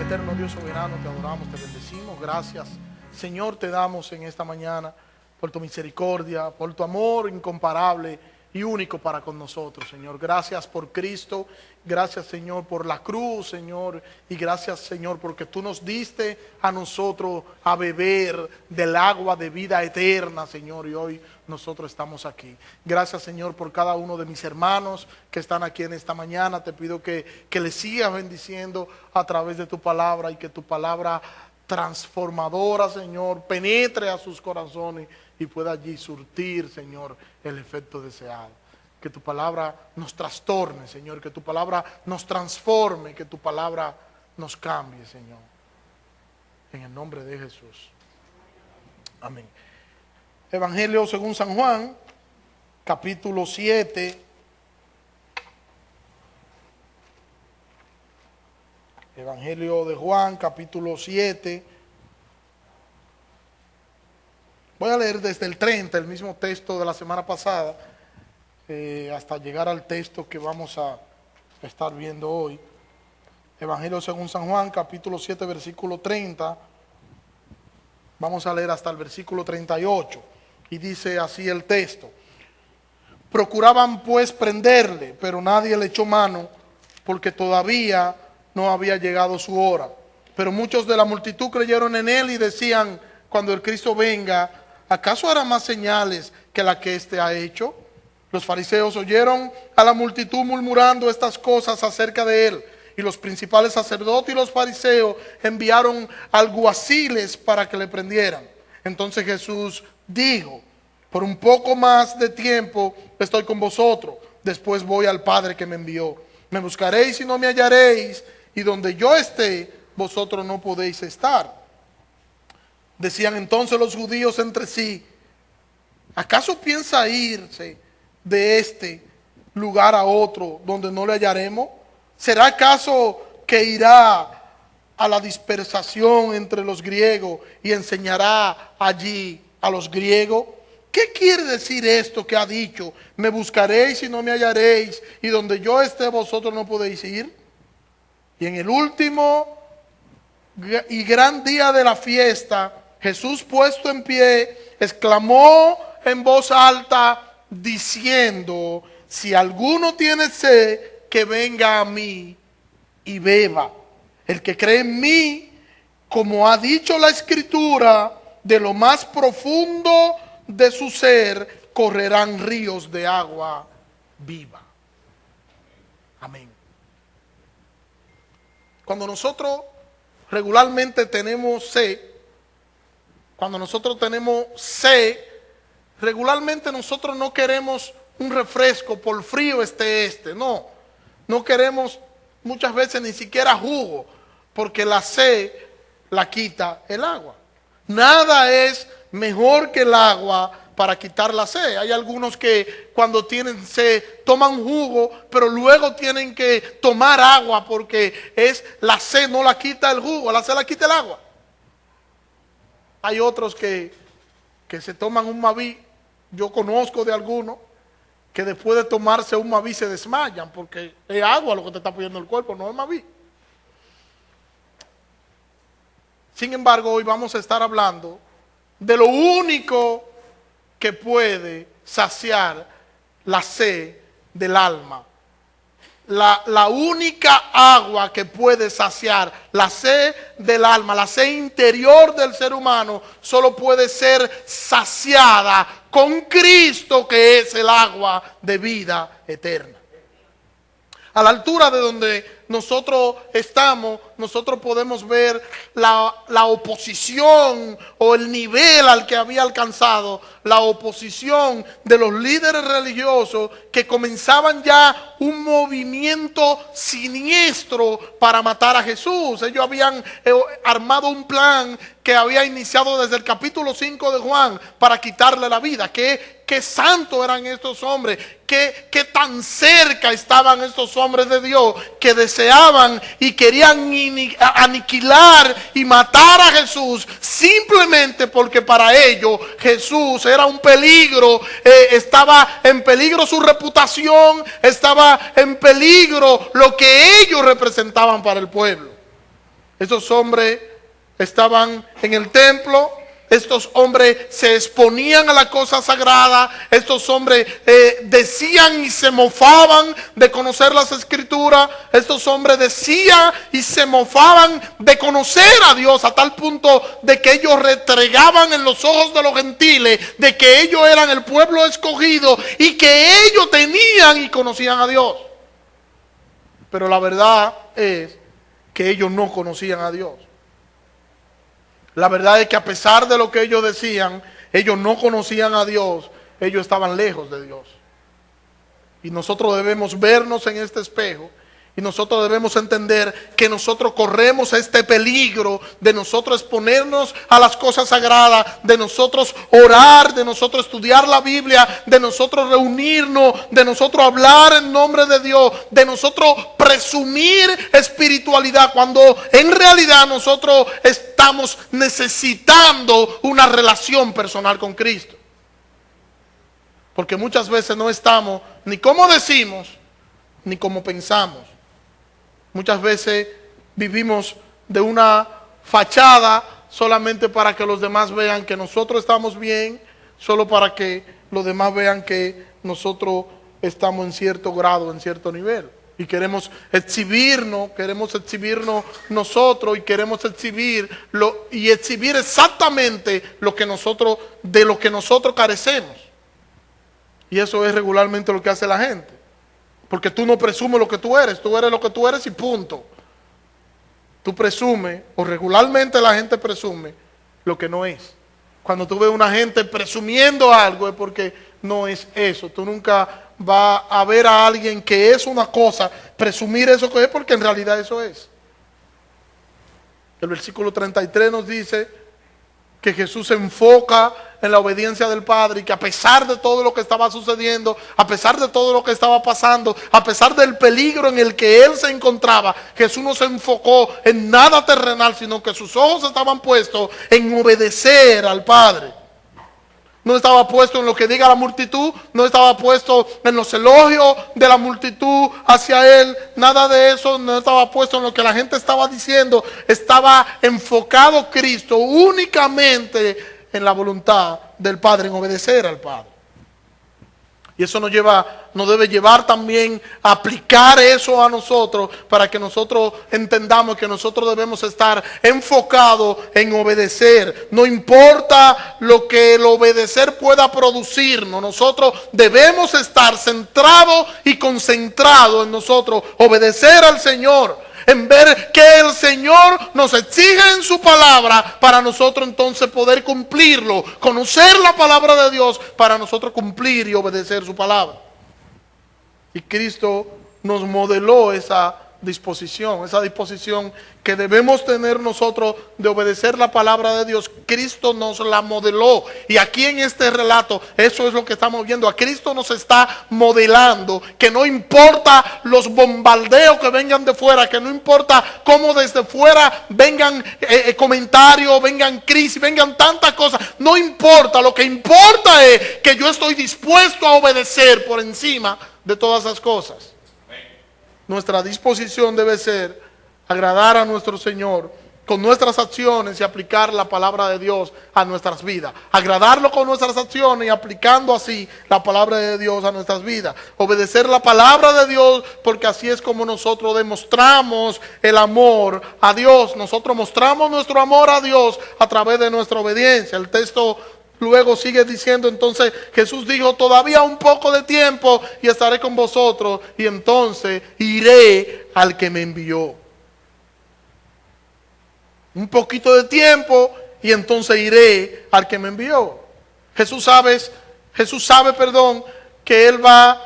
Eterno Dios soberano, te adoramos, te bendecimos. Gracias, Señor, te damos en esta mañana por tu misericordia, por tu amor incomparable y único para con nosotros, Señor. Gracias por Cristo, gracias, Señor, por la cruz, Señor, y gracias, Señor, porque tú nos diste a nosotros a beber del agua de vida eterna, Señor, y hoy nosotros estamos aquí. Gracias, Señor, por cada uno de mis hermanos que están aquí en esta mañana. Te pido que les sigas bendiciendo a través de tu palabra y que tu palabra transformadora, Señor, penetre a sus corazones y pueda allí surtir, Señor, el efecto deseado. Que tu palabra nos trastorne, Señor, que tu palabra nos transforme, que tu palabra nos cambie, Señor. En el nombre de Jesús. Amén. Evangelio según San Juan, capítulo 7. Evangelio de Juan, capítulo 7. Voy a leer desde el 30, el mismo texto de la semana pasada, hasta llegar al texto que vamos a estar viendo hoy. Evangelio según San Juan, capítulo 7, versículo 30. Vamos a leer hasta el versículo 38. Y dice así el texto: procuraban pues prenderle, pero nadie le echó mano, porque todavía no había llegado su hora. Pero muchos de la multitud creyeron en él y decían: cuando el Cristo venga, ¿acaso hará más señales que la que éste ha hecho? Los fariseos oyeron a la multitud murmurando estas cosas acerca de él, y los principales sacerdotes y los fariseos enviaron alguaciles para que le prendieran. Entonces Jesús dijo: por un poco más de tiempo estoy con vosotros, después voy al Padre que me envió. Me buscaréis y no me hallaréis, y donde yo esté, vosotros no podéis estar. Decían entonces los judíos entre sí: ¿acaso piensa irse de este lugar a otro donde no le hallaremos? ¿Será acaso que irá a la dispersación entre los griegos y enseñará allí a los griegos? ¿Qué quiere decir esto que ha dicho? Me buscaréis y no me hallaréis, y donde yo esté vosotros no podéis ir. Y en el último y gran día de la fiesta, Jesús, puesto en pie, exclamó en voz alta diciendo: si alguno tiene sed, que venga a mí y beba. El que cree en mí, como ha dicho la Escritura, de lo más profundo de su ser correrán ríos de agua viva. Amén. Cuando nosotros regularmente tenemos sed, regularmente nosotros no queremos un refresco por frío no queremos muchas veces ni siquiera jugo, porque la sed la quita el agua. Nada es mejor que el agua para quitar la sed. Hay algunos que cuando tienen sed toman jugo, pero luego tienen que tomar agua, porque la sed no la quita el jugo, la sed la quita el agua. Hay otros que se toman un Maví. Yo conozco de algunos que después de tomarse un Maví se desmayan, porque es agua lo que te está poniendo el cuerpo, no es Maví. Sin embargo, hoy vamos a estar hablando de lo único que puede saciar la sed del alma. La única agua que puede saciar la sed del alma, la sed interior del ser humano, solo puede ser saciada con Cristo, que es el agua de vida eterna. A la altura de donde nosotros estamos, nosotros podemos ver la oposición o el nivel al que había alcanzado la oposición de los líderes religiosos, que comenzaban ya un movimiento siniestro para matar a Jesús. Ellos habían armado un plan que había iniciado desde el capítulo 5 de Juan para quitarle la vida. Qué santos eran estos hombres, qué tan cerca estaban estos hombres de Dios, que deseaban y querían aniquilar y matar a Jesús, simplemente porque para ellos Jesús era un peligro. Estaba en peligro su reputación, estaba en peligro lo que ellos representaban para el pueblo. Esos hombres estaban en el templo. Estos hombres se exponían a la cosa sagrada. Estos hombres decían y se mofaban de conocer las escrituras. Estos hombres decían y se mofaban de conocer a Dios, a tal punto de que ellos retregaban en los ojos de los gentiles de que ellos eran el pueblo escogido y que ellos tenían y conocían a Dios. Pero la verdad es que ellos no conocían a Dios. La verdad es que a pesar de lo que ellos decían, ellos no conocían a Dios, ellos estaban lejos de Dios. Y nosotros debemos vernos en este espejo y nosotros debemos entender que nosotros corremos este peligro de nosotros exponernos a las cosas sagradas, de nosotros orar, de nosotros estudiar la Biblia, de nosotros reunirnos, de nosotros hablar en nombre de Dios, de nosotros presumir espiritualidad, cuando en realidad nosotros estamos necesitando una relación personal con Cristo. Porque muchas veces no estamos ni como decimos, ni como pensamos. Muchas veces vivimos de una fachada solamente para que los demás vean que nosotros estamos bien, solo para que los demás vean que nosotros estamos en cierto grado, en cierto nivel. Y queremos exhibirnos nosotros y queremos exhibir exactamente de lo que nosotros carecemos. Y eso es regularmente lo que hace la gente. Porque tú no presumes lo que tú eres lo que tú eres y punto. Tú presumes, o regularmente la gente presume lo que no es. Cuando tú ves una gente presumiendo algo es porque no es eso. Tú nunca vas a ver a alguien que es una cosa, presumir eso que es, porque en realidad eso es. El versículo 33 nos dice que Jesús se enfoca en la obediencia del Padre y que a pesar de todo lo que estaba sucediendo, a pesar de todo lo que estaba pasando, a pesar del peligro en el que él se encontraba, Jesús no se enfocó en nada terrenal, sino que sus ojos estaban puestos en obedecer al Padre. No estaba puesto en lo que diga la multitud, no estaba puesto en los elogios de la multitud hacia él, nada de eso, no estaba puesto en lo que la gente estaba diciendo. Estaba enfocado Cristo únicamente en la voluntad del Padre, en obedecer al Padre. Y eso nos debe llevar también a aplicar eso a nosotros, para que nosotros entendamos que nosotros debemos estar enfocados en obedecer. No importa lo que el obedecer pueda producirnos, nosotros debemos estar centrados y concentrados en nosotros, obedecer al Señor, en ver que el Señor nos exige en su palabra para nosotros entonces poder cumplirlo, conocer la palabra de Dios para nosotros cumplir y obedecer su palabra. Y Cristo nos modeló esa disposición que debemos tener nosotros de obedecer la palabra de Dios. Cristo nos la modeló, y aquí en este relato eso es lo que estamos viendo. A Cristo nos está modelando que no importa los bombardeos que vengan de fuera, que no importa cómo desde fuera vengan comentarios, vengan crisis, vengan tantas cosas, no importa. Lo que importa es que yo estoy dispuesto a obedecer por encima de todas esas cosas. Nuestra disposición debe ser agradar a nuestro Señor con nuestras acciones y aplicar la palabra de Dios a nuestras vidas. Agradarlo con nuestras acciones y aplicando así la palabra de Dios a nuestras vidas. Obedecer la palabra de Dios, porque así es como nosotros demostramos el amor a Dios. Nosotros mostramos nuestro amor a Dios a través de nuestra obediencia. El texto luego sigue diciendo, entonces Jesús dijo: todavía un poco de tiempo y estaré con vosotros, y entonces iré al que me envió. Un poquito de tiempo y entonces iré al que me envió. Jesús sabe, que Él va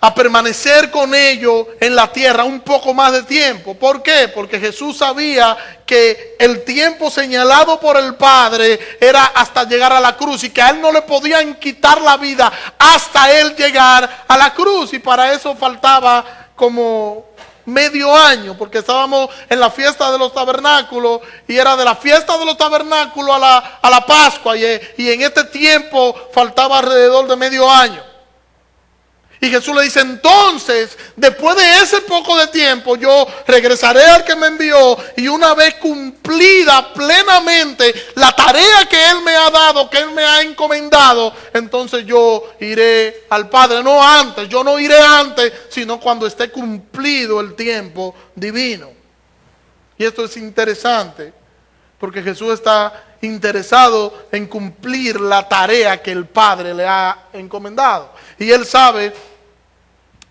a permanecer con ellos en la tierra un poco más de tiempo. ¿Por qué? Porque Jesús sabía que el tiempo señalado por el Padre era hasta llegar a la cruz, y que a Él no le podían quitar la vida hasta Él llegar a la cruz. Y para eso faltaba como medio año, porque estábamos en la fiesta de los tabernáculos, y era de la fiesta de los tabernáculos a la Pascua, y en este tiempo faltaba alrededor de medio año. Y Jesús le dice, entonces, después de ese poco de tiempo, yo regresaré al que me envió, y una vez cumplida plenamente la tarea que Él me ha dado, que Él me ha encomendado, entonces yo iré al Padre. No antes, yo no iré antes, sino cuando esté cumplido el tiempo divino. Y esto es interesante, porque Jesús está interesado en cumplir la tarea que el Padre le ha encomendado. Y Él sabe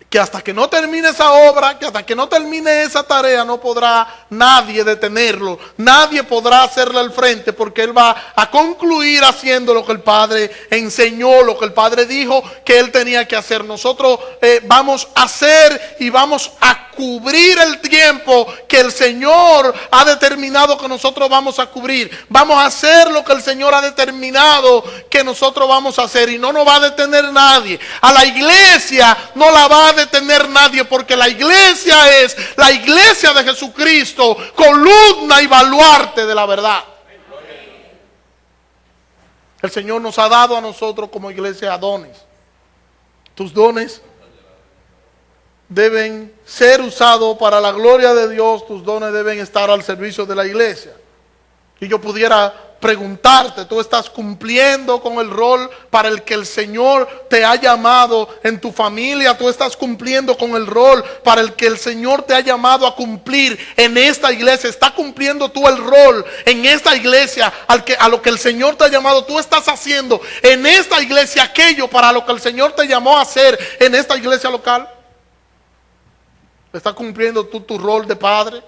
que hasta que no termine esa obra, que hasta que no termine esa tarea, no podrá nadie detenerlo, nadie podrá hacerle al frente, porque Él va a concluir haciendo lo que el Padre enseñó, lo que el Padre dijo que Él tenía que hacer. Nosotros vamos a hacer y vamos a cubrir el tiempo que el Señor ha determinado que nosotros vamos a cubrir. Vamos a hacer lo que el Señor ha determinado que nosotros vamos a hacer, y no nos va a detener nadie. A la iglesia no la va a detener nadie, porque la iglesia es la iglesia de Jesucristo, columna y baluarte de la verdad. El Señor nos ha dado a nosotros como iglesia dones. Tus dones deben ser usados para la gloria de Dios. Tus dones deben estar al servicio de la iglesia. Y yo pudiera preguntarte, ¿tú estás cumpliendo con el rol para el que el Señor te ha llamado en tu familia? ¿Tú estás cumpliendo con el rol para el que el Señor te ha llamado a cumplir en esta iglesia? ¿Estás cumpliendo tú el rol en esta iglesia a lo que el Señor te ha llamado? ¿Tú estás haciendo en esta iglesia aquello para lo que el Señor te llamó a hacer en esta iglesia local? ¿Estás cumpliendo tú tu rol de padre?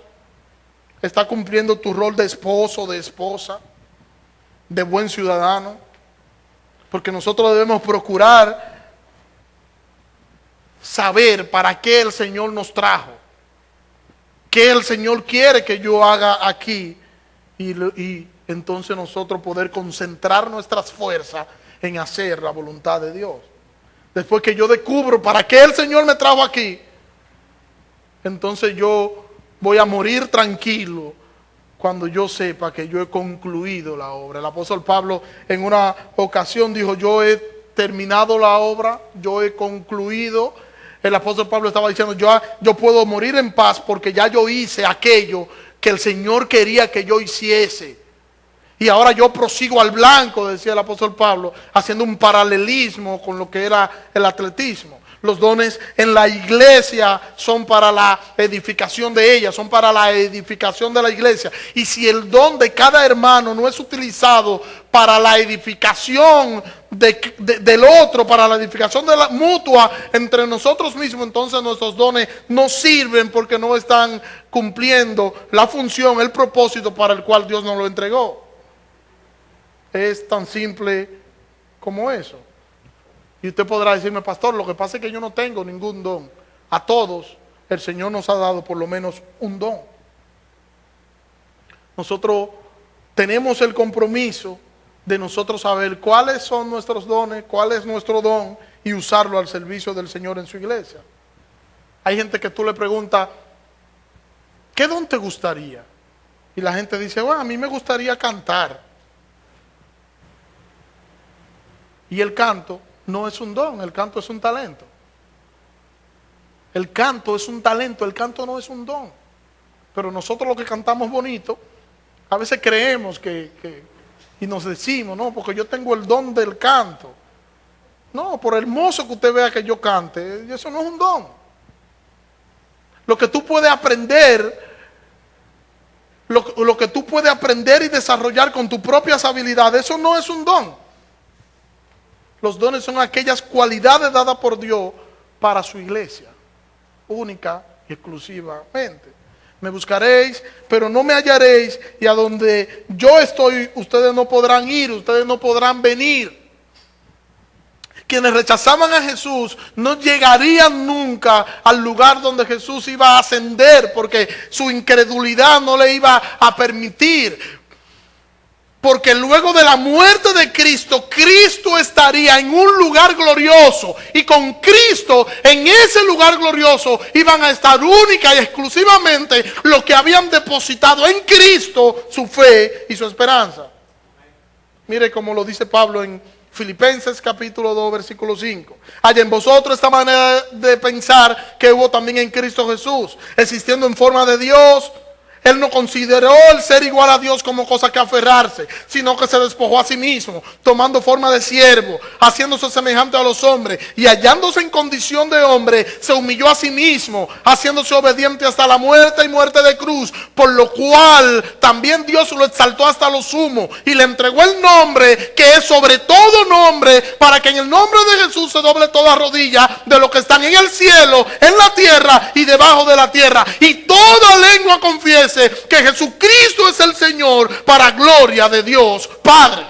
¿Estás cumpliendo tu rol de esposo, de esposa, de buen ciudadano? Porque nosotros debemos procurar saber para qué el Señor nos trajo, qué el Señor quiere que yo haga aquí, y entonces nosotros poder concentrar nuestras fuerzas en hacer la voluntad de Dios. Después que yo descubro para qué el Señor me trajo aquí, entonces yo voy a morir tranquilo cuando yo sepa que yo he concluido la obra. El apóstol Pablo en una ocasión dijo, yo he terminado la obra, yo he concluido. El apóstol Pablo estaba diciendo, yo puedo morir en paz porque ya yo hice aquello que el Señor quería que yo hiciese. Y ahora yo prosigo al blanco, decía el apóstol Pablo, haciendo un paralelismo con lo que era el atletismo. Los dones en la iglesia son para la edificación de ella, son para la edificación de la iglesia. Y si el don de cada hermano no es utilizado para la edificación del otro, para la edificación de la mutua entre nosotros mismos, entonces nuestros dones no sirven, porque no están cumpliendo la función, el propósito para el cual Dios nos lo entregó. Es tan simple como eso. Y usted podrá decirme, pastor, lo que pasa es que yo no tengo ningún don. A todos el Señor nos ha dado por lo menos un don. Nosotros tenemos el compromiso de nosotros saber cuáles son nuestros dones, cuál es nuestro don, y usarlo al servicio del Señor en su iglesia. Hay gente que tú le preguntas, ¿qué don te gustaría? Y la gente dice, bueno, a mí me gustaría cantar. Y el canto no es un don, el canto es un talento. El canto es un talento, el canto no es un don. Pero nosotros los que cantamos bonito, a veces creemos y nos decimos, no, porque yo tengo el don del canto. No, por hermoso que usted vea que yo cante, eso no es un don. Lo que tú puedes aprender, lo que tú puedes aprender y desarrollar con tus propias habilidades, eso no es un don. Los dones son aquellas cualidades dadas por Dios para su iglesia, única y exclusivamente. Me buscaréis, pero no me hallaréis, y a donde yo estoy, ustedes no podrán ir, ustedes no podrán venir. Quienes rechazaban a Jesús no llegarían nunca al lugar donde Jesús iba a ascender, porque su incredulidad no le iba a permitir. Porque luego de la muerte de Cristo, Cristo estaría en un lugar glorioso, y con Cristo en ese lugar glorioso iban a estar única y exclusivamente los que habían depositado en Cristo su fe y su esperanza. Mire como lo dice Pablo en Filipenses capítulo 2, versículo 5. Haya en vosotros esta manera de pensar que hubo también en Cristo Jesús, existiendo en forma de Dios. Él no consideró el ser igual a Dios como cosa que aferrarse, sino que se despojó a sí mismo, tomando forma de siervo, haciéndose semejante a los hombres, y hallándose en condición de hombre, se humilló a sí mismo, haciéndose obediente hasta la muerte y muerte de cruz, por lo cual también Dios lo exaltó hasta lo sumo, y le entregó el nombre que es sobre todo nombre, para que en el nombre de Jesús se doble toda rodilla de los que están en el cielo, en la tierra y debajo de la tierra, y toda lengua confiese que Jesucristo es el Señor, para gloria de Dios Padre.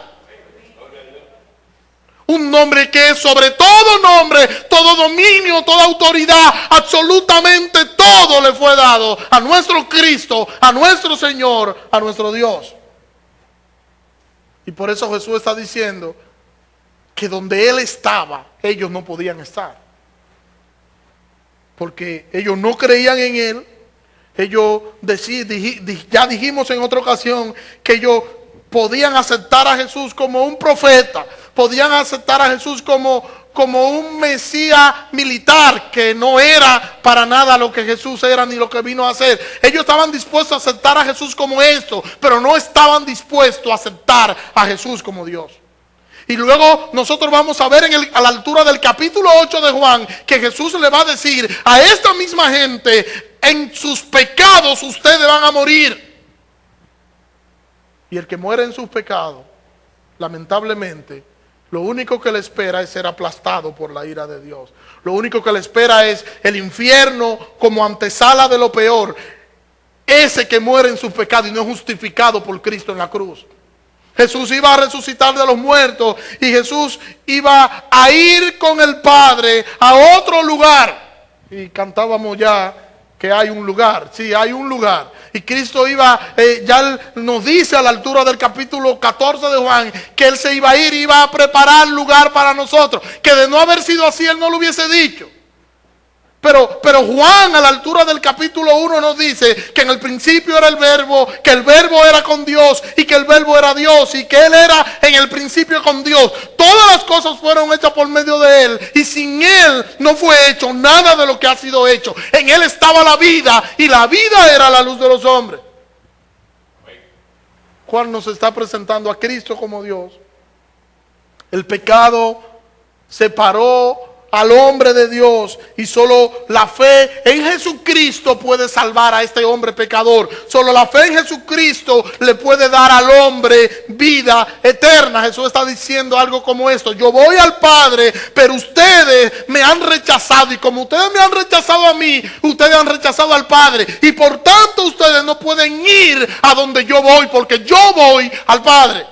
Un nombre que es sobre todo nombre, todo dominio, toda autoridad, absolutamente todo le fue dado a nuestro Cristo, a nuestro Señor, a nuestro Dios. Y por eso Jesús está diciendo que donde Él estaba, ellos no podían estar. Porque ellos no creían en Él. Ellos ya dijimos en otra ocasión que ellos podían aceptar a Jesús como un profeta, podían aceptar a Jesús como un Mesías militar, que no era para nada lo que Jesús era ni lo que vino a hacer. Ellos estaban dispuestos a aceptar a Jesús como esto, pero no estaban dispuestos a aceptar a Jesús como Dios. Y luego nosotros vamos a ver a la altura del capítulo 8 de Juan, que Jesús le va a decir a esta misma gente: en sus pecados ustedes van a morir. Y el que muere en sus pecados, lamentablemente, lo único que le espera es ser aplastado por la ira de Dios. Lo único que le espera es el infierno como antesala de lo peor. Ese que muere en sus pecados y no es justificado por Cristo en la cruz. Jesús iba a resucitar de los muertos y Jesús iba a ir con el Padre a otro lugar. Y cantábamos ya que hay un lugar, sí, hay un lugar. Y Cristo iba, ya nos dice a la altura del capítulo 14 de Juan, que Él se iba a ir, iba a preparar lugar para nosotros. Que de no haber sido así, Él no lo hubiese dicho. Pero Juan a la altura del capítulo 1 nos dice que en el principio era el verbo, que el verbo era con Dios y que el verbo era Dios y que Él era en el principio con Dios. Todas las cosas fueron hechas por medio de Él y sin Él no fue hecho nada de lo que ha sido hecho. En Él estaba la vida y la vida era la luz de los hombres. Juan nos está presentando a Cristo como Dios. El pecado separó al hombre de Dios y solo la fe en Jesucristo puede salvar a este hombre pecador. Solo la fe en Jesucristo le puede dar al hombre vida eterna. Jesús está diciendo algo como esto: yo voy al Padre, pero ustedes me han rechazado, y como ustedes me han rechazado a mí, ustedes han rechazado al Padre, y por tanto ustedes no pueden ir a donde yo voy, porque yo voy al Padre.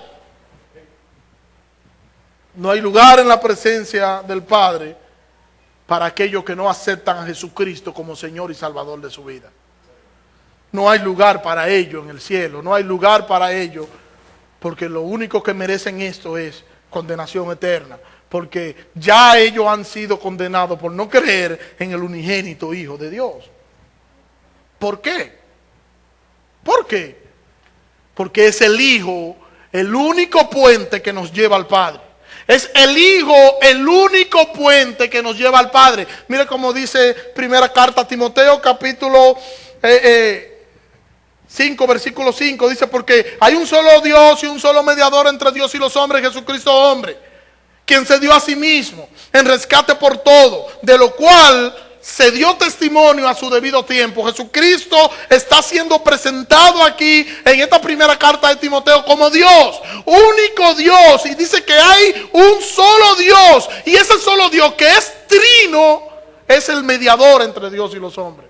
No hay lugar en la presencia del Padre para aquellos que no aceptan a Jesucristo como Señor y Salvador de su vida. No hay lugar para ellos en el cielo, no hay lugar para ellos, porque lo único que merecen esto es condenación eterna, porque ya ellos han sido condenados por no creer en el unigénito Hijo de Dios. ¿Por qué? ¿Por qué? Porque es el Hijo el único puente que nos lleva al Padre. Es el Hijo el único puente que nos lleva al Padre. Mire cómo dice primera carta a Timoteo, capítulo 5, versículo 5. Dice: porque hay un solo Dios y un solo mediador entre Dios y los hombres, Jesucristo hombre, quien se dio a sí mismo en rescate por todo, de lo cual se dio testimonio a su debido tiempo. Jesucristo está siendo presentado aquí en esta primera carta de Timoteo como Dios, único Dios, y dice que hay un solo Dios, y ese solo Dios, que es trino, es el mediador entre Dios y los hombres.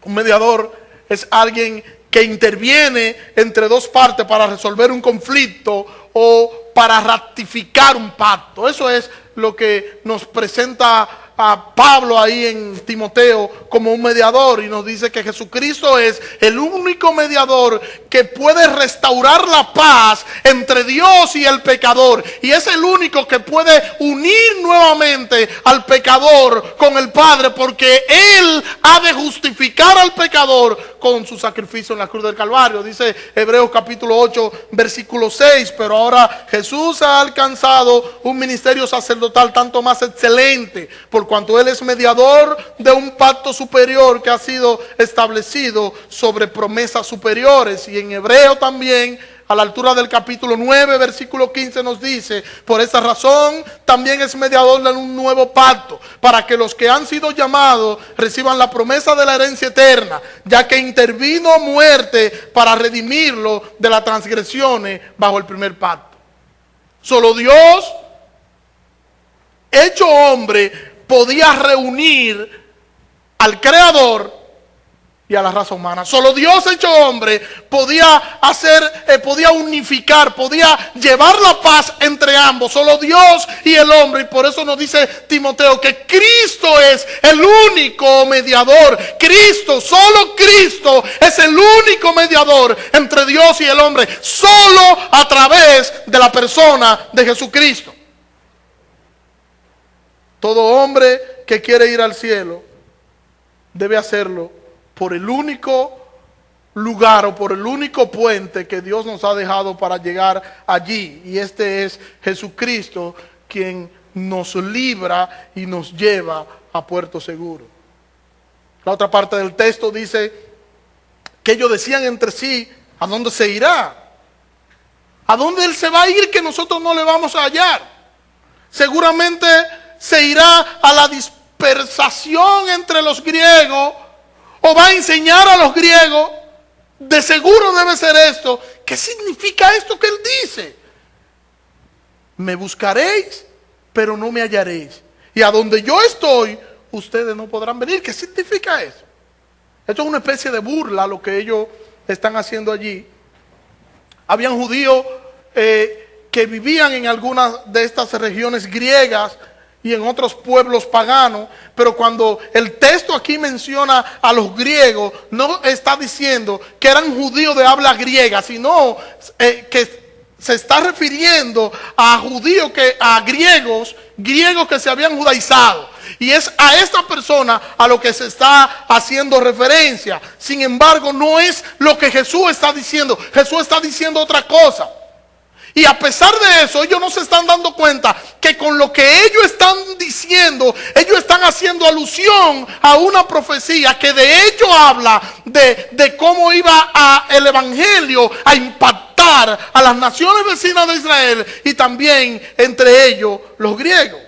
Un mediador es alguien que interviene entre dos partes para resolver un conflicto o para ratificar un pacto. Eso es lo que nos presenta a Pablo ahí en Timoteo como un mediador, y nos dice que Jesucristo es el único mediador que puede restaurar la paz entre Dios y el pecador, y es el único que puede unir nuevamente al pecador con el Padre, porque Él ha de justificar al pecador con su sacrificio en la cruz del Calvario. Dice Hebreos capítulo 8, versículo 6, pero ahora Jesús ha alcanzado un ministerio sacerdotal tanto más excelente, por cuanto Él es mediador de un pacto superior que ha sido establecido sobre promesas superiores. Y en Hebreo también, a la altura del capítulo 9, versículo 15 nos dice, por esa razón también es mediador de un nuevo pacto, para que los que han sido llamados reciban la promesa de la herencia eterna, ya que intervino muerte para redimirlo de las transgresiones bajo el primer pacto. Solo Dios, hecho hombre, podía reunir al Creador y a la raza humana. Solo Dios hecho hombre podía podía unificar, podía llevar la paz entre ambos. Solo Dios y el hombre. Y por eso nos dice Timoteo que Cristo es el único mediador. Cristo, solo Cristo es el único mediador entre Dios y el hombre. Solo a través de la persona de Jesucristo. Todo hombre que quiere ir al cielo debe hacerlo por el único lugar o por el único puente que Dios nos ha dejado para llegar allí. Y este es Jesucristo, quien nos libra y nos lleva a puerto seguro. La otra parte del texto dice que ellos decían entre sí, ¿a dónde se irá? ¿A dónde Él se va a ir que nosotros no le vamos a hallar? Seguramente se irá a la dispersación entre los griegos, o va a enseñar a los griegos. De seguro debe ser esto. ¿Qué significa esto que Él dice? Me buscaréis, pero no me hallaréis. Y a donde yo estoy, ustedes no podrán venir. ¿Qué significa eso? Esto es una especie de burla lo que ellos están haciendo allí. Habían judíos que vivían en algunas de estas regiones griegas y en otros pueblos paganos, pero cuando el texto aquí menciona a los griegos, no está diciendo que eran judíos de habla griega, sino que se está refiriendo a judíos, a griegos que se habían judaizado. Y es a esta persona a lo que se está haciendo referencia. Sin embargo, no es lo que Jesús está diciendo. Jesús está diciendo otra cosa. Y a pesar de eso, ellos no se están dando cuenta que con lo que ellos están diciendo, ellos están haciendo alusión a una profecía que de hecho habla de cómo iba el evangelio a impactar a las naciones vecinas de Israel y también entre ellos los griegos.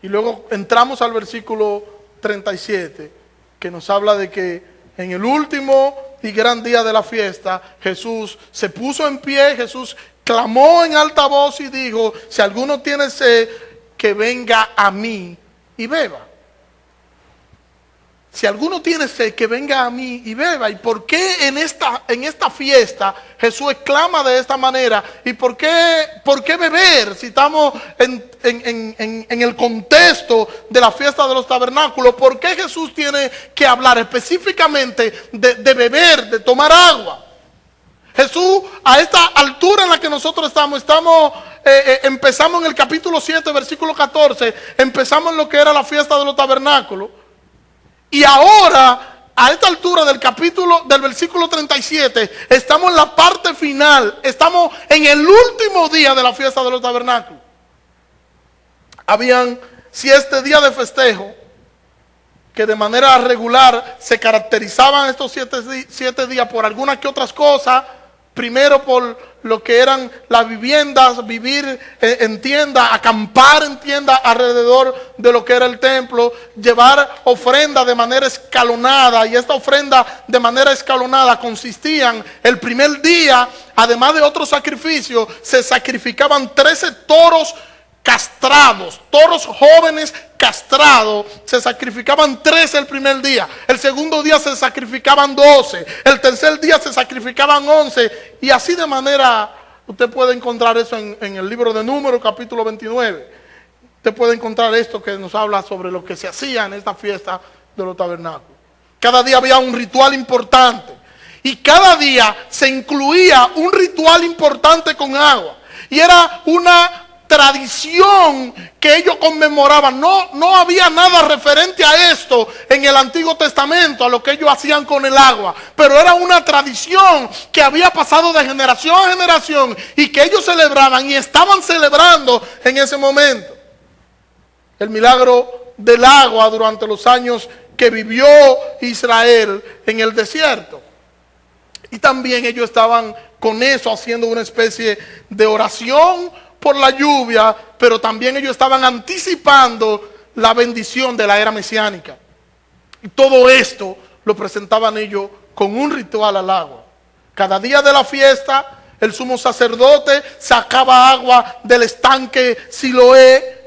Y luego entramos al versículo 37, que nos habla de que en el último y gran día de la fiesta, Jesús se puso en pie, Jesús clamó en alta voz y dijo, si alguno tiene sed, que venga a mí y beba. Si alguno tiene sed, que venga a mí y beba. ¿Y por qué en esta fiesta Jesús exclama de esta manera? ¿Y por qué beber? Si estamos en el contexto de la fiesta de los tabernáculos, ¿por qué Jesús tiene que hablar específicamente de beber, de tomar agua? Jesús, a esta altura en la que nosotros estamos empezamos en el capítulo 7, versículo 14, empezamos en lo que era la fiesta de los tabernáculos. Y ahora, a esta altura del versículo 37, estamos en la parte final, estamos en el último día de la fiesta de los tabernáculos. Habían 7 días de festejo, que de manera regular se caracterizaban estos 7 días por algunas que otras cosas. Primero por lo que eran las viviendas, vivir en tienda, acampar en tienda alrededor de lo que era el templo, llevar ofrenda de manera escalonada. Y esta ofrenda de manera escalonada consistían, el primer día, además de otros sacrificios, se sacrificaban 13 toros castrados, toros jóvenes castrados. Se sacrificaban 13 el primer día, el segundo día se sacrificaban 12, el tercer día se sacrificaban 11, y así de manera, usted puede encontrar eso en el libro de Números capítulo 29. Usted puede encontrar esto que nos habla sobre lo que se hacía en esta fiesta de los tabernáculos. Cada día había un ritual importante, y cada día se incluía un ritual importante con agua, y era una tradición que ellos conmemoraban. No había nada referente a esto en el Antiguo Testamento, a lo que ellos hacían con el agua. Pero era una tradición que había pasado de generación a generación y que ellos celebraban y estaban celebrando en ese momento. El milagro del agua durante los años que vivió Israel en el desierto. Y también ellos estaban con eso haciendo una especie de oración por la lluvia, pero también ellos estaban anticipando la bendición de la era mesiánica. Y todo esto lo presentaban ellos con un ritual al agua. Cada día de la fiesta, el sumo sacerdote sacaba agua del estanque Siloé,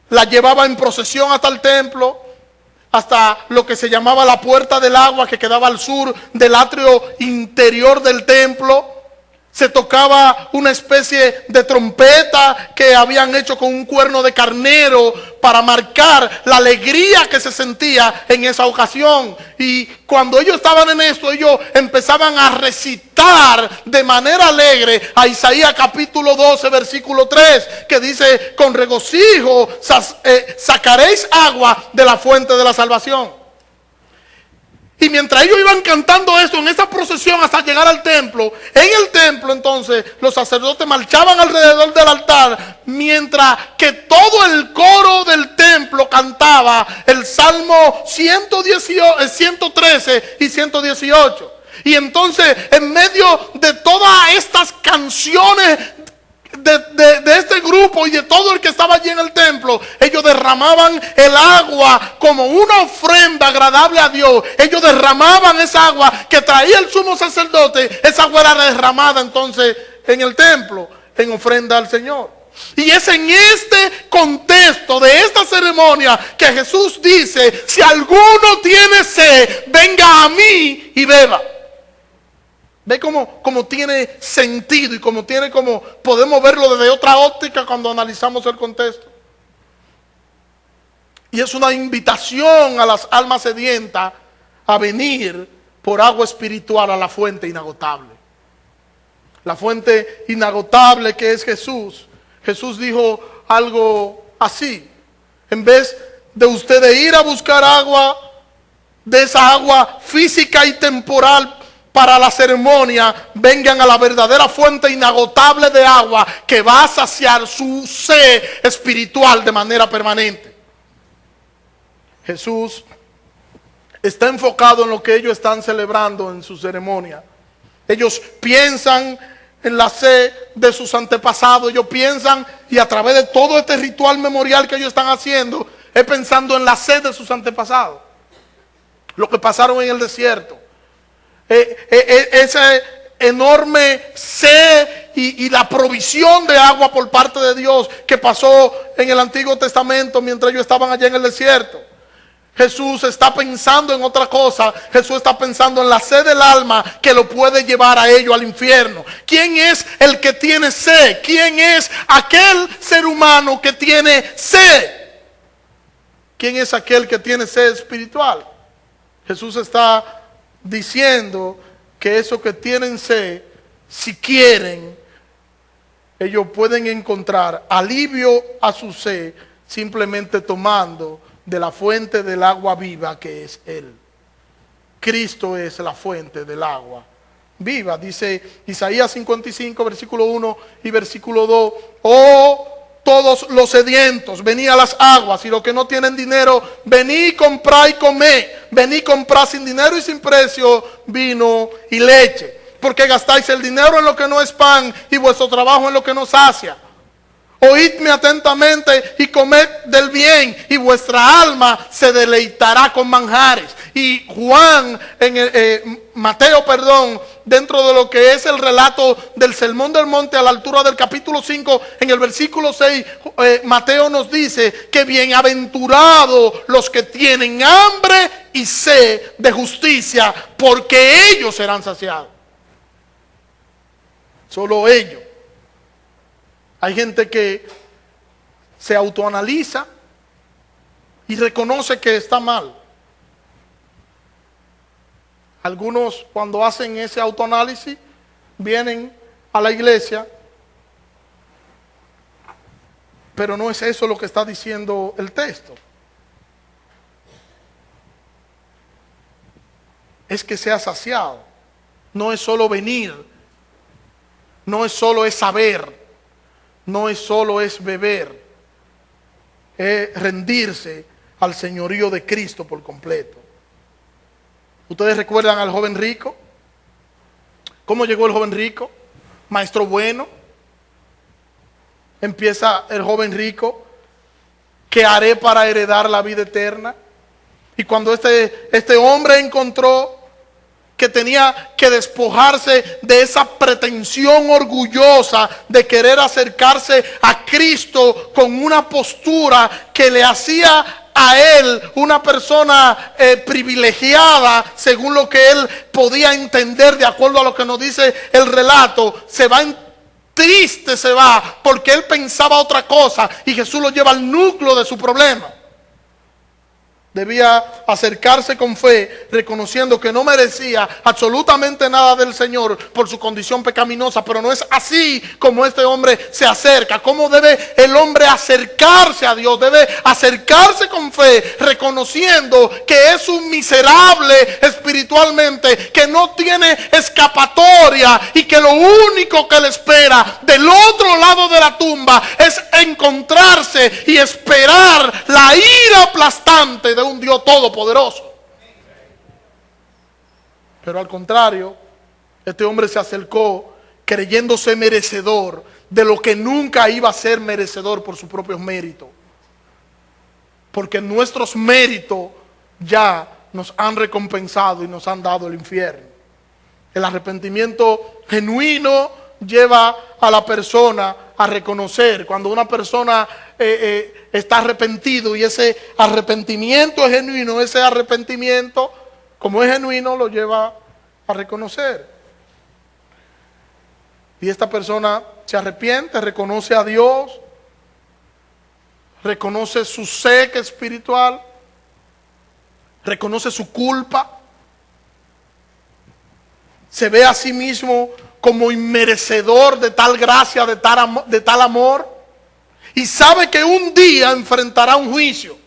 la llevaba en procesión hasta el templo, hasta lo que se llamaba la puerta del agua, que quedaba al sur del atrio interior del templo. Se tocaba una especie de trompeta que habían hecho con un cuerno de carnero para marcar la alegría que se sentía en esa ocasión. Y cuando ellos estaban en esto, ellos empezaban a recitar de manera alegre a Isaías capítulo 12, versículo 3, que dice: con regocijo sacaréis agua de la fuente de la salvación. Y mientras ellos iban cantando esto en esa procesión hasta llegar al templo, en el templo entonces los sacerdotes marchaban alrededor del altar, mientras que todo el coro del templo cantaba el Salmo 113 y 118. Y entonces, en medio de todas estas canciones de este grupo y de todo el que estaba allí en el templo, ellos derramaban el agua como una ofrenda agradable a Dios. Ellos derramaban esa agua que traía el sumo sacerdote. Esa agua era derramada entonces en el templo en ofrenda al Señor. Y es en este contexto de esta ceremonia que Jesús dice: si alguno tiene sed, venga a mí y beba. Ve cómo tiene sentido y cómo podemos verlo desde otra óptica cuando analizamos el contexto. Y es una invitación a las almas sedientas a venir por agua espiritual a la fuente inagotable. La fuente inagotable que es Jesús. Jesús dijo algo así: en vez de ustedes ir a buscar agua, de esa agua física y temporal para la ceremonia, vengan a la verdadera fuente inagotable de agua que va a saciar su sed espiritual de manera permanente. Jesús está enfocado en lo que ellos están celebrando en su ceremonia. Ellos piensan en la sed de sus antepasados. Ellos piensan, y a través de todo este ritual memorial que ellos están haciendo, es pensando en la sed de sus antepasados, lo que pasaron en el desierto. Esa enorme sed y la provisión de agua por parte de Dios que pasó en el Antiguo Testamento mientras ellos estaban allá en el desierto. Jesús está pensando en otra cosa. Jesús está pensando en la sed del alma que lo puede llevar a ellos al infierno. ¿Quién es el que tiene sed? ¿Quién es aquel ser humano que tiene sed? ¿Quién es aquel que tiene sed espiritual? Jesús está diciendo que esos que tienen sed, si quieren, ellos pueden encontrar alivio a su sed simplemente tomando de la fuente del agua viva que es Él. Cristo es la fuente del agua viva. Dice Isaías 55, versículo 1 y versículo 2: oh, todos los sedientos, venid a las aguas, y los que no tienen dinero, venid, comprad y comed. Venid, comprad sin dinero y sin precio vino y leche. Porque gastáis el dinero en lo que no es pan y vuestro trabajo en lo que no sacia. Oídme atentamente y comed del bien, y vuestra alma se deleitará con manjares. Y Juan, Mateo, dentro de lo que es el relato del Sermón del Monte, a la altura del capítulo 5, en el versículo 6, Mateo nos dice que bienaventurados los que tienen hambre y sed de justicia, porque ellos serán saciados. Solo ellos. Hay gente que se autoanaliza y reconoce que está mal. Algunos, cuando hacen ese autoanálisis, vienen a la iglesia Pero no es eso lo que está diciendo el texto. Es que sea saciado. No es solo venir, no es solo es saber, no es solo es beber, es rendirse al señorío de Cristo por completo. ¿Ustedes recuerdan al joven rico? ¿Cómo llegó el joven rico? Maestro bueno. Empieza el joven rico: ¿qué haré para heredar la vida eterna? Y cuando este hombre encontró que tenía que despojarse de esa pretensión orgullosa de querer acercarse a Cristo con una postura que le hacía a él una persona privilegiada, según lo que él podía entender de acuerdo a lo que nos dice el relato, se va triste, se va porque él pensaba otra cosa, y Jesús lo lleva al núcleo de su problema. Debía acercarse con fe, reconociendo que no merecía absolutamente nada del Señor por su condición pecaminosa. Pero no es así como este hombre se acerca. ¿Cómo debe el hombre acercarse a Dios? Debe acercarse con fe, reconociendo que es un miserable espiritualmente, que no tiene escapatoria, y que lo único que le espera del otro lado de la tumba es encontrarse y esperar la ira aplastante de un Dios todopoderoso. Pero al contrario, este hombre se acercó creyéndose merecedor de lo que nunca iba a ser merecedor por sus propios méritos, porque nuestros méritos ya nos han recompensado y nos han dado el infierno. El arrepentimiento genuino lleva a la persona a reconocer cuando una persona está arrepentido, y ese arrepentimiento es genuino. Ese arrepentimiento, como es genuino, lo lleva a reconocer. Y esta persona se arrepiente, reconoce a Dios, reconoce su sed espiritual, reconoce su culpa, se ve a sí mismo como inmerecedor de tal gracia, de tal amor, y sabe que un día enfrentará un juicio.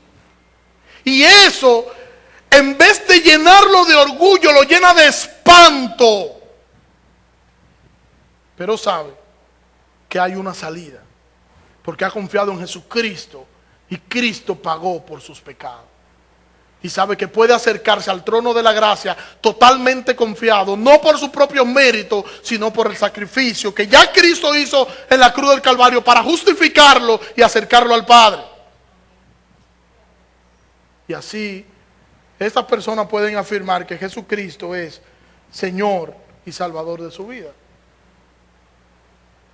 Y eso, en vez de llenarlo de orgullo, lo llena de espanto. Pero sabe que hay una salida, porque ha confiado en Jesucristo, y Cristo pagó por sus pecados. Y sabe que puede acercarse al trono de la gracia totalmente confiado, no por sus propios méritos, sino por el sacrificio que ya Cristo hizo en la cruz del Calvario para justificarlo y acercarlo al Padre. Y así, estas personas pueden afirmar que Jesucristo es Señor y Salvador de su vida.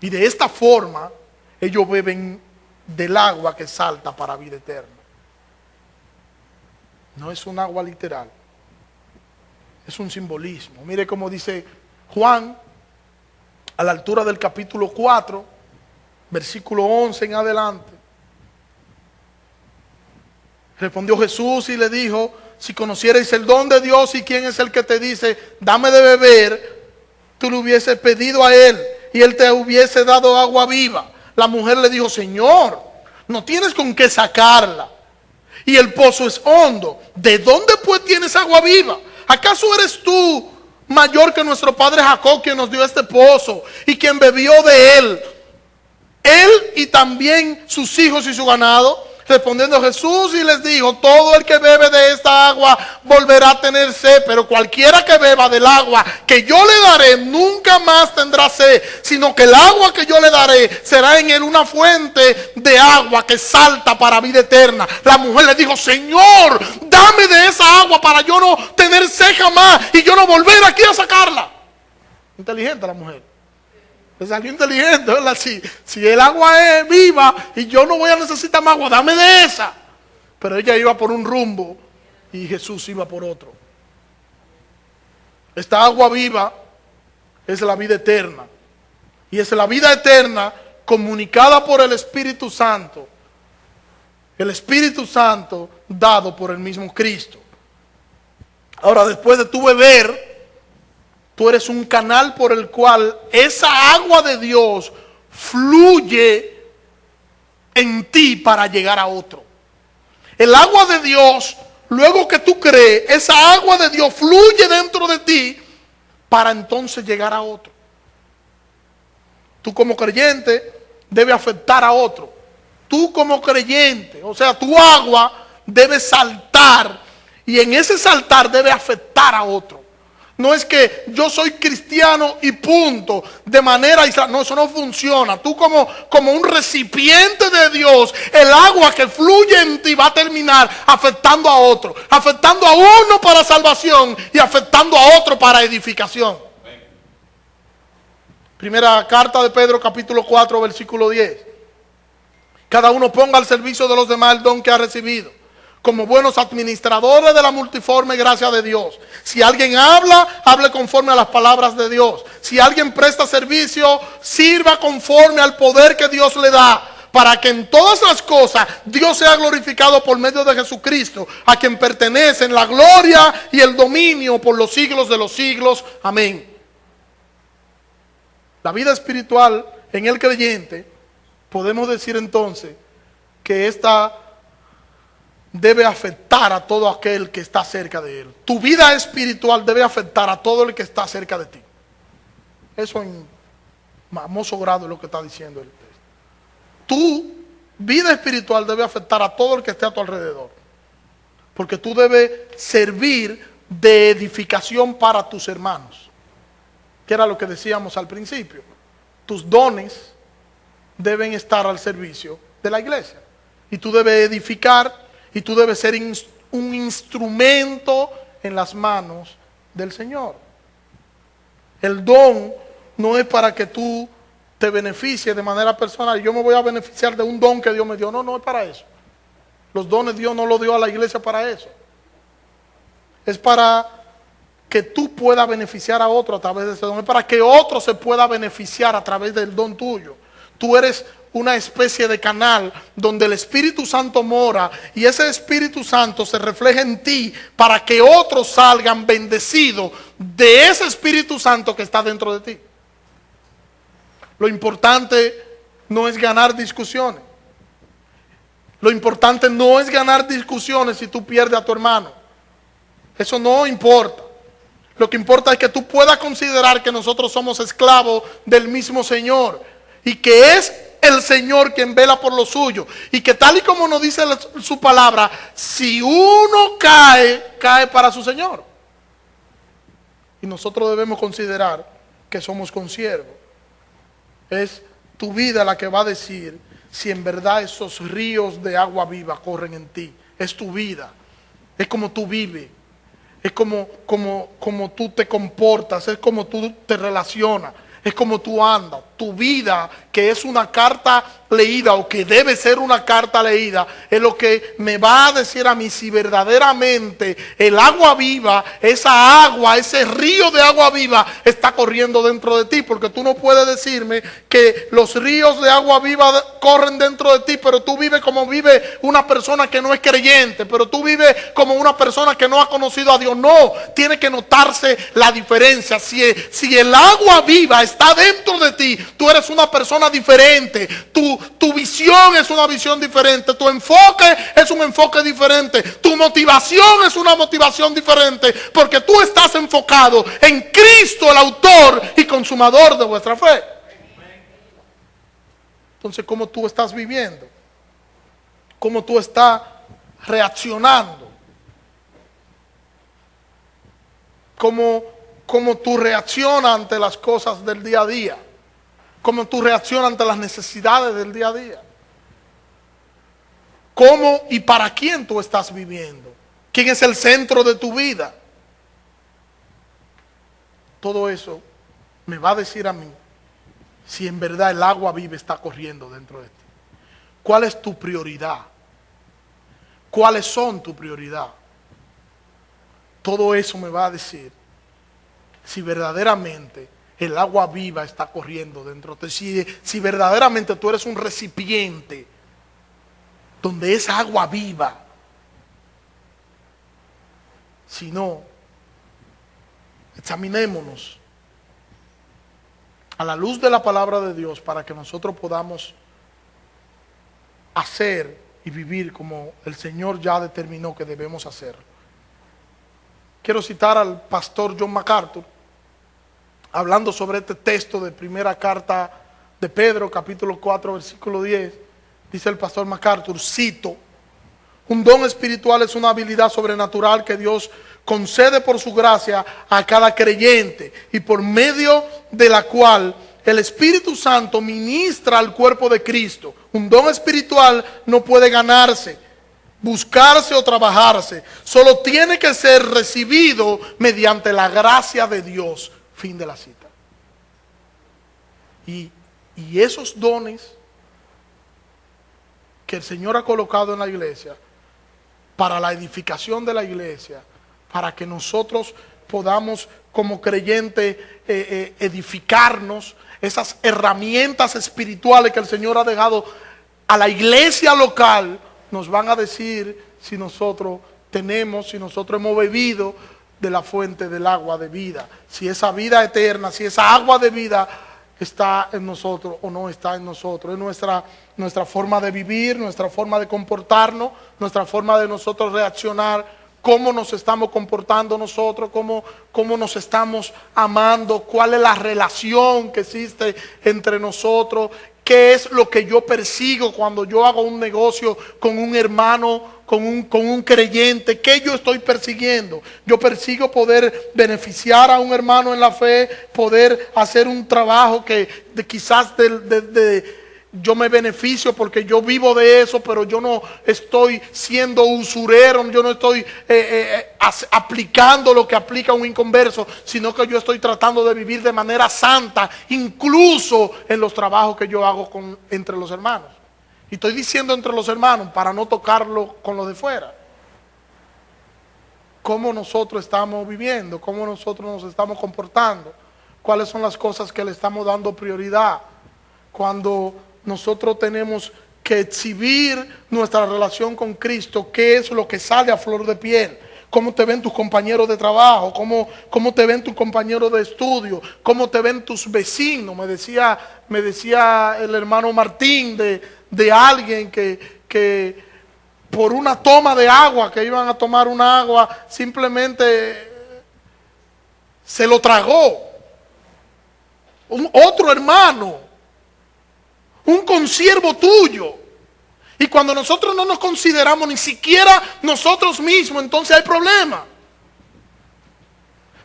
Y de esta forma, ellos beben del agua que salta para vida eterna. No es un agua literal, es un simbolismo. Mire cómo dice Juan, a la altura del capítulo 4, versículo 11 en adelante. Respondió Jesús y le dijo: si conocierais el don de Dios y quién es el que te dice, dame de beber, tú le hubieses pedido a él y él te hubiese dado agua viva. La mujer le dijo: Señor, no tienes con qué sacarla, y el pozo es hondo. ¿De dónde pues tienes agua viva? ¿Acaso eres tú mayor que nuestro padre Jacob, quien nos dio este pozo y quien bebió de él y también sus hijos y su ganado? Respondiendo Jesús y les dijo: todo el que bebe de esta agua volverá a tener sed, pero cualquiera que beba del agua que yo le daré nunca más tendrá sed, sino que el agua que yo le daré será en él una fuente de agua que salta para vida eterna. La mujer le dijo: Señor, dame de esa agua para yo no tener sed jamás y yo no volver aquí a sacarla. Inteligente la mujer. Le salió inteligente, ¿verdad? Si el agua es viva y yo no voy a necesitar más agua, dame de esa. Pero ella iba por un rumbo y Jesús iba por otro. Esta agua viva es la vida eterna. Y es la vida eterna comunicada por el Espíritu Santo. El Espíritu Santo dado por el mismo Cristo. Ahora, después de tu beber, tú eres un canal por el cual esa agua de Dios fluye en ti para llegar a otro. El agua de Dios, luego que tú crees, esa agua de Dios fluye dentro de ti para entonces llegar a otro. Tú como creyente debes afectar a otro. Tú como creyente, o sea, tu agua debe saltar y en ese saltar debe afectar a otro. No es que yo soy cristiano y punto, de manera aislada. No, eso no funciona. Tú como un recipiente de Dios, el agua que fluye en ti va a terminar afectando a otro, afectando a uno para salvación y afectando a otro para edificación. Primera carta de Pedro, capítulo 4, versículo 10. Cada uno ponga al servicio de los demás el don que ha recibido, como buenos administradores de la multiforme gracia de Dios. Si alguien habla, hable conforme a las palabras de Dios. Si alguien presta servicio, sirva conforme al poder que Dios le da, para que en todas las cosas Dios sea glorificado por medio de Jesucristo, a quien pertenecen la gloria y el dominio por los siglos de los siglos. Amén. La vida espiritual en el creyente, podemos decir entonces que esta debe afectar a todo aquel que está cerca de él. Tu vida espiritual debe afectar a todo el que está cerca de ti. Eso en famoso grado es lo que está diciendo el texto. Tu vida espiritual debe afectar a todo el que esté a tu alrededor. Porque tú debes servir de edificación para tus hermanos. Que era lo que decíamos al principio. Tus dones deben estar al servicio de la iglesia. Y tú debes edificar y tú debes ser un instrumento en las manos del Señor. El don no es para que tú te beneficies de manera personal. Yo me voy a beneficiar de un don que Dios me dio. No, no es para eso. Los dones Dios no los dio a la iglesia para eso. Es para que tú puedas beneficiar a otro a través de ese don. Es para que otro se pueda beneficiar a través del don tuyo. Tú eres una especie de canal donde el Espíritu Santo mora y ese Espíritu Santo se refleja en ti para que otros salgan bendecidos de ese Espíritu Santo que está dentro de ti. Lo importante no es ganar discusiones. Lo importante no es ganar discusiones si tú pierdes a tu hermano. Eso no importa. Lo que importa es que tú puedas considerar que nosotros somos esclavos del mismo Señor y que es el Señor quien vela por lo suyo, y que tal y como nos dice su palabra, si uno cae, cae para su Señor. Y nosotros debemos considerar que somos consiervos. Es tu vida la que va a decir si en verdad esos ríos de agua viva corren en ti. Es tu vida, es como tú vives, es como tú te comportas, es como tú te relacionas, es como tú andas. Tu vida, que es una carta leída o que debe ser una carta leída, es lo que me va a decir a mí si verdaderamente el agua viva, esa agua, ese río de agua viva está corriendo dentro de ti. Porque tú no puedes decirme que los ríos de agua viva corren dentro de ti, pero tú vives como vive una persona que no es creyente, pero tú vives como una persona que no ha conocido a Dios. No, tiene que notarse la diferencia. Si el agua viva está dentro de ti, tú eres una persona diferente. Tu visión es una visión diferente. Tu enfoque es un enfoque diferente. Tu motivación es una motivación diferente. Porque tú estás enfocado en Cristo, el autor y consumador de vuestra fe. Entonces, ¿cómo tú estás viviendo? ¿Cómo tú estás reaccionando? ¿Cómo tú reaccionas ante las cosas del día a día? ¿Cómo tú reaccionas ante las necesidades del día a día? ¿Cómo y para quién tú estás viviendo? ¿Quién es el centro de tu vida? Todo eso me va a decir a mí si en verdad el agua viva está corriendo dentro de ti. ¿Cuál es tu prioridad? ¿Cuáles son tu prioridad? Todo eso me va a decir si verdaderamente el agua viva está corriendo dentro de ti. Si verdaderamente tú eres un recipiente donde esa agua viva. Si no, examinémonos a la luz de la palabra de Dios para que nosotros podamos hacer y vivir como el Señor ya determinó que debemos hacer. Quiero citar al pastor John MacArthur, hablando sobre este texto de primera carta de Pedro, capítulo 4, versículo 10. Dice el pastor MacArthur, cito: un don espiritual es una habilidad sobrenatural que Dios concede por su gracia a cada creyente y por medio de la cual el Espíritu Santo ministra al cuerpo de Cristo. Un don espiritual no puede ganarse, buscarse o trabajarse. Solo tiene que ser recibido mediante la gracia de Dios. Fin de la cita. Y esos dones que el Señor ha colocado en la iglesia, para la edificación de la iglesia, para que nosotros podamos como creyentes edificarnos, esas herramientas espirituales que el Señor ha dejado a la iglesia local, nos van a decir si nosotros tenemos, si nosotros hemos bebido de la fuente del agua de vida, si esa vida eterna, si esa agua de vida está en nosotros o no está en nosotros. Es nuestra forma de vivir, nuestra forma de comportarnos, nuestra forma de nosotros reaccionar, cómo nos estamos comportando nosotros, cómo nos estamos amando, cuál es la relación que existe entre nosotros, qué es lo que yo persigo cuando yo hago un negocio con un hermano, con un creyente. ¿Qué yo estoy persiguiendo? Yo persigo poder beneficiar a un hermano en la fe, poder hacer un trabajo que quizás yo me beneficio porque yo vivo de eso, pero yo no estoy siendo usurero, yo no estoy aplicando lo que aplica un inconverso, sino que yo estoy tratando de vivir de manera santa, incluso en los trabajos que yo hago entre los hermanos. Y estoy diciendo entre los hermanos para no tocarlo con los de fuera. Cómo nosotros estamos viviendo, cómo nosotros nos estamos comportando, cuáles son las cosas que le estamos dando prioridad. Cuando nosotros tenemos que exhibir nuestra relación con Cristo, qué es lo que sale a flor de piel. Cómo te ven tus compañeros de trabajo, cómo te ven tus compañeros de estudio, cómo te ven tus vecinos. Me decía el hermano Martín de alguien que por una toma de agua, que iban a tomar una agua, simplemente se lo tragó. Otro hermano, un consiervo tuyo. Y cuando nosotros no nos consideramos ni siquiera nosotros mismos, entonces hay problema.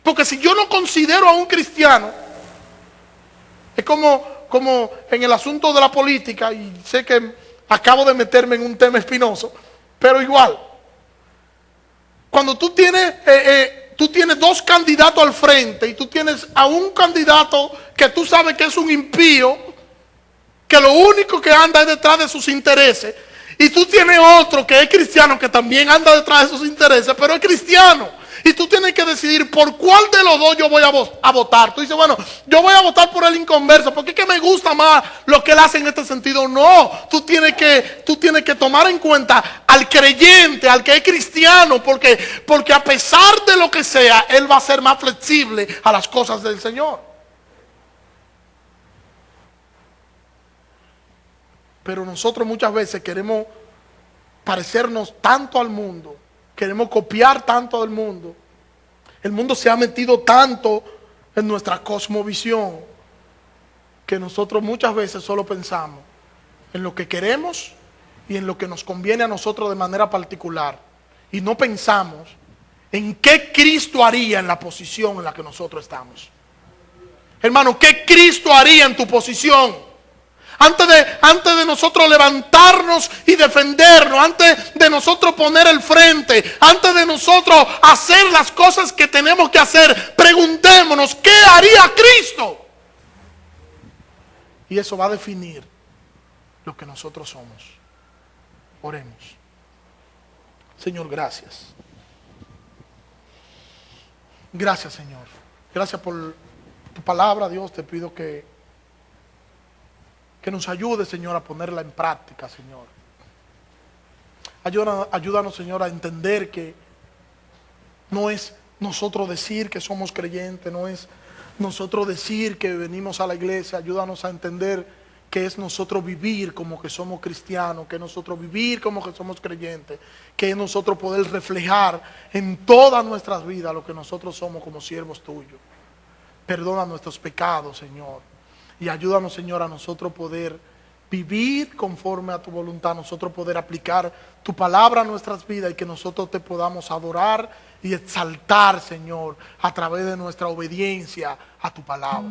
Porque si yo no considero a un cristiano, es como en el asunto de la política, y sé que acabo de meterme en un tema espinoso, pero igual. Cuando tú tienes dos candidatos al frente y tú tienes a un candidato que tú sabes que es un impío, que lo único que anda es detrás de sus intereses, y tú tienes otro que es cristiano que también anda detrás de sus intereses, pero es cristiano, y tú tienes que decidir por cuál de los dos yo voy a votar. Tú dices, bueno, yo voy a votar por el inconverso porque es que me gusta más lo que él hace en este sentido. No, tú tienes que tomar en cuenta al creyente, al que es cristiano, porque a pesar de lo que sea, él va a ser más flexible a las cosas del Señor. Pero nosotros muchas veces queremos parecernos tanto al mundo, queremos copiar tanto del mundo. El mundo se ha metido tanto en nuestra cosmovisión que nosotros muchas veces solo pensamos en lo que queremos y en lo que nos conviene a nosotros de manera particular. Y no pensamos en qué Cristo haría en la posición en la que nosotros estamos. Hermano, ¿qué Cristo haría en tu posición? Antes de nosotros levantarnos y defendernos, antes de nosotros poner el frente, antes de nosotros hacer las cosas que tenemos que hacer, preguntémonos, ¿qué haría Cristo? Y eso va a definir lo que nosotros somos. Oremos. Señor, gracias. Gracias, Señor. Gracias por tu palabra, Dios. Te pido que nos ayude, Señor, a ponerla en práctica, Señor. Ayúdanos, Señor, a entender que no es nosotros decir que somos creyentes, no es nosotros decir que venimos a la iglesia. Ayúdanos a entender que es nosotros vivir como que somos cristianos, que nosotros vivir como que somos creyentes, que es nosotros poder reflejar en todas nuestras vidas lo que nosotros somos como siervos tuyos. Perdona nuestros pecados, Señor, y ayúdanos, Señor, a nosotros poder vivir conforme a tu voluntad, nosotros poder aplicar tu palabra a nuestras vidas y que nosotros te podamos adorar y exaltar, Señor, a través de nuestra obediencia a tu palabra.